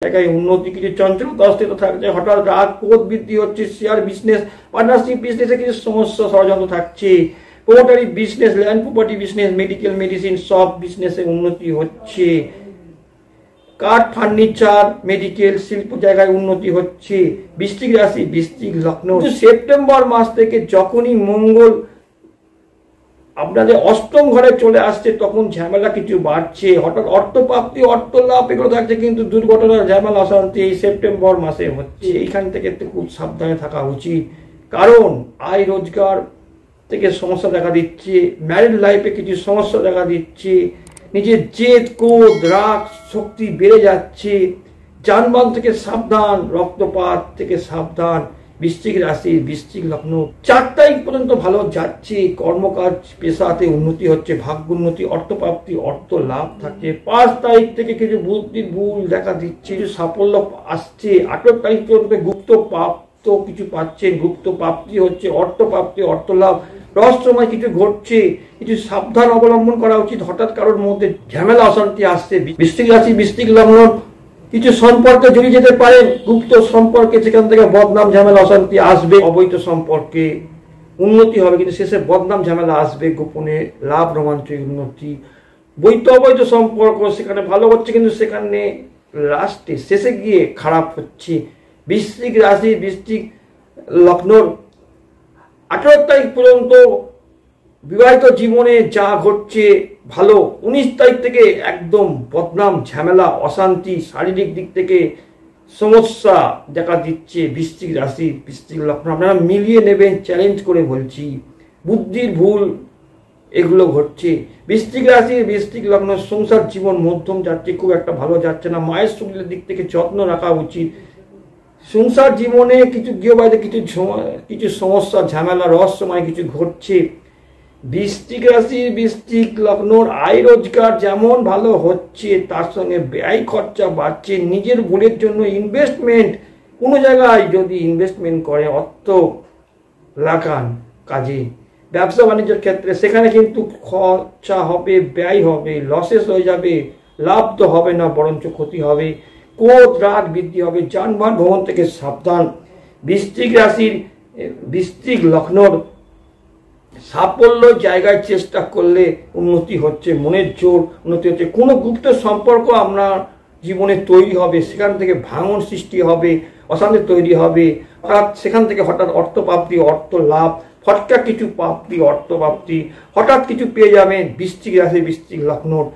জায়গায় উন্নতি, কিছু চঞ্চলতা অস্থিরতা থাকছে, হঠাৎ রাগ ক্রোধ বৃদ্ধি হচ্ছে, শেয়ার বিজনেস পার্টনারশিপ বিজনেসে কিছু সমস্যা ষড়যন্ত্র থাকছে, প্রোমোটারি business, land property business, medical medicine সব বিজনেসে উন্নতি হচ্ছে, কাঠ ফার্নিচার মেডিকেল শিল্প জায়গায় উন্নতি হচ্ছে। বৃশ্চিক রাশি বৃশ্চিক লগ্ন, সেপ্টেম্বর মাস থেকে যখনই মঙ্গল আপনাদের অষ্টম ঘরে চলে আসছে তখন ঝামেলা কিছু বাড়ছে, হঠাৎ অর্থপ্রাপ্তি অর্থ লাভ এগুলো থাকছে, কিন্তু দুর্ঘটনা ঝামেলা অশান্তি এই সেপ্টেম্বর মাসে হচ্ছে। এইখান থেকে একটু খুব সাবধানে থাকা উচিত, কারণ আয় রোজগার থেকে সমস্যা দেখা দিচ্ছে, ম্যারিড লাইফে কিছু সমস্যা দেখা দিচ্ছে, নিজের জেদ ক্রোধ রাগ শক্তি বেড়ে যাচ্ছে, যানবাহন থেকে সাবধান, রক্তপাত থেকে সাবধান। বৃশ্চিক রাশি বৃশ্চিক লগ্ন 4 তারিখ পর্যন্ত ভালো যাচ্ছে, কর্মকাজ পেশাতে উন্নতি হচ্ছে, ভাগ্য উন্নতি, অর্থপ্রাপ্তি অর্থ লাভ থাকছে। 5 তারিখ থেকে কিছু বুদ্ধির ভুল দেখা দিচ্ছে, কিছু সাফল্য আসছে। 18 তারিখ পর্যন্ত গুপ্ত প্রাপ্ত কিছু পাচ্ছেন, গুপ্ত প্রাপ্তি হচ্ছে, অর্থপ্রাপ্তি অর্থ লাভ। রহস্যময় কিছু ঘটছে, কিছু সাবধান অবলম্বন করা উচিত, হঠাৎ কারোর মধ্যে ঝামেলা অশান্তি আসছে। বৃশ্চিক রাশি বৃশ্চিক লগ্ন কিছু সম্পর্কে জড়িয়ে যেতে পারেন, গুপ্ত সম্পর্কে, সেখান থেকে বদনাম ঝামেলা অশান্তি আসবে। অবৈধ সম্পর্কে উন্নতি হবে, কিন্তু শেষে বদনাম ঝামেলা আসবে। গোপনে লাভ রোমাঞ্চের উন্নতি। বৈধ অবৈধ সম্পর্ক সেখানে ভালো হচ্ছে, কিন্তু সেখানে লাস্টে শেষে গিয়ে খারাপ হচ্ছে। বৃশ্চিক রাশি বৃশ্চিক লগ্নর 18 তারিখ পর্যন্ত বিবাহিত জীবনে যা ঘটছে ভালো। 19 তারিখ থেকে একদম বদনাম ঝামেলা অশান্তি, শারীরিক দিক থেকে সমস্যা দেখা দিচ্ছে। বৃশ্চিক রাশি বৃশ্চিক লগ্ন আপনারা মিলিয়ে নেবেন, চ্যালেঞ্জ করে বলছি, বুদ্ধির ভুল এগুলো ঘটছে। বৃশ্চিক রাশি বৃশ্চিক লগ্ন সংসার জীবন মধ্যম যাচ্ছে, খুব একটা ভালো যাচ্ছে না। মায়ের শরীরের দিক থেকে যত্ন রাখা উচিত। সংসার জীবনে কিছু গৃহবাড়িতে কিছু সমস্যা ঝামেলা রহস্যময় কিছু ঘটছে। বৃশ্চিক রাশি বৃশ্চিক লগ্নর আয় রোজগার যেমন ভালো হচ্ছে, তার সঙ্গে ব্যয় খরচা বাড়ছে। নিজের ভুলের জন্য ইনভেস্টমেন্ট, কোনো জায়গায় যদি ইনভেস্টমেন্ট করে অর্থ লাগান কাজে, ব্যবসা বাণিজ্যের ক্ষেত্রে, সেখানে কিন্তু খরচা হবে, ব্যয় হবে, লসেস হয়ে যাবে, লাভ তো হবে না বরঞ্চ ক্ষতি হবে। ক্রোধ রাগ বৃদ্ধি হবে, যানবাহন ভ্রমণ থেকে সাবধান। বৃশ্চিক রাশির বৃশ্চিক লগ্নর সাফল্য জায়গায় চেষ্টা করলে উন্নতি হচ্ছে, মনের জোর উন্নতি হচ্ছে। কোনো গুপ্ত সম্পর্ক আপনার জীবনে তৈরি হবে, সেখান থেকে ভাঙন সৃষ্টি হবে, অশান্তি তৈরি হবে, সেখান থেকে হঠাৎ অর্থপ্রাপ্তি অর্থ লাভ, ফটকা কিছু প্রাপ্তি অর্থপ্রাপ্তি, হঠাৎ কিছু পেয়ে যাবেন। বৃশ্চিক রাশি বৃশ্চিক লগ্নর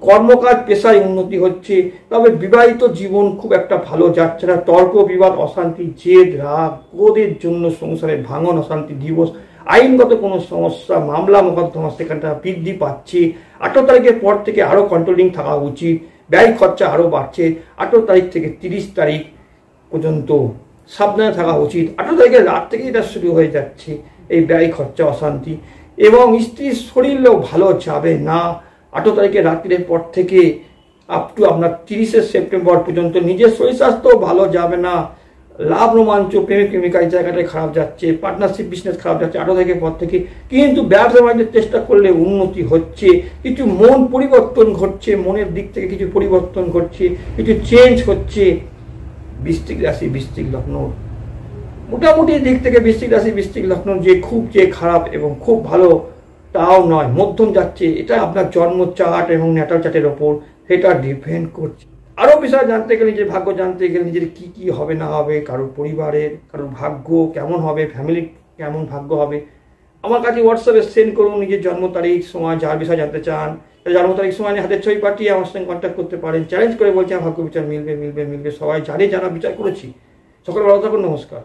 কর্মকাজ পেশায় উন্নতি হচ্ছে, তবে বিবাহিত জীবন খুব একটা ভালো যাচ্ছে না। তর্ক বিবাদ অশান্তি জেদ রাগ ক্রোধের জন্য সংসারে ভাঙন অশান্তি দিবস, আইনগত কোনো সমস্যা মামলা মোকদ্দমা সেখানটা বৃদ্ধি পাচ্ছে। 18 তারিখের পর থেকে আরো কন্ট্রোলিং থাকা উচিত, ব্যয় খরচা আরো বাড়ছে। 18 তারিখ থেকে 30 তারিখ পর্যন্ত সাবধানে থাকা উচিত। 18 তারিখের রাত থেকে এটা শুরু হয়ে যাচ্ছে এই ব্যয় খরচা অশান্তি, এবং স্ত্রীর শরীরও ভালো যাবে না। 18 তারিখের রাত্রির পর থেকে আপ টু আপনার 30শে সেপ্টেম্বর পর্যন্ত নিজের শরীর স্বাস্থ্য ভালো যাবে না। লাভ রোমাঞ্চ প্রেমিক প্রেমিকা এই জায়গাটায় খারাপ যাচ্ছে, পার্টনারশিপ বিজনেস খারাপ যাচ্ছে 18 তারিখের পর থেকে। কিন্তু ব্যবসা বাণিজ্যের চেষ্টা করলে উন্নতি হচ্ছে, কিছু মন পরিবর্তন ঘটছে, মনের দিক থেকে কিছু পরিবর্তন ঘটছে, কিছু চেঞ্জ হচ্ছে। বৃশ্চিক রাশি বৃশ্চিক লগ্ন মোটামুটি দিক থেকে বৃশ্চিক রাশি বৃশ্চিক লগ্ন যে খারাপ এবং খুব ভালো তাও নয়, মধ্যম যাচ্ছে। এটা আপনার জন্ম চার্ট এবং ন্যাটাল চার্টের ওপর সেটা ডিপেন্ড করছে। আরো বিষয় জানতে গেলে, নিজের ভাগ্য জানতে গেলে, নিজের কি কি হবে না হবে, কারোর পরিবারের কারোর ভাগ্য কেমন হবে, ফ্যামিলির কেমন ভাগ্য হবে, আমার কাছে হোয়াটসঅ্যাপে সেন্ড করুন নিজের জন্ম তারিখ সময়, যার বিষয় জানতে চান জন্ম তারিখ সময় হাতের ছবি পাঠিয়ে আমার সঙ্গে কন্ট্যাক্ট করতে পারেন। চ্যালেঞ্জ করে বলছি আমার ভাগ্য বিচার মিলবে মিলবে মিলবে, সবাই জানে, জানা বিচার করেছি। সকলে ভালো থাকুন, নমস্কার।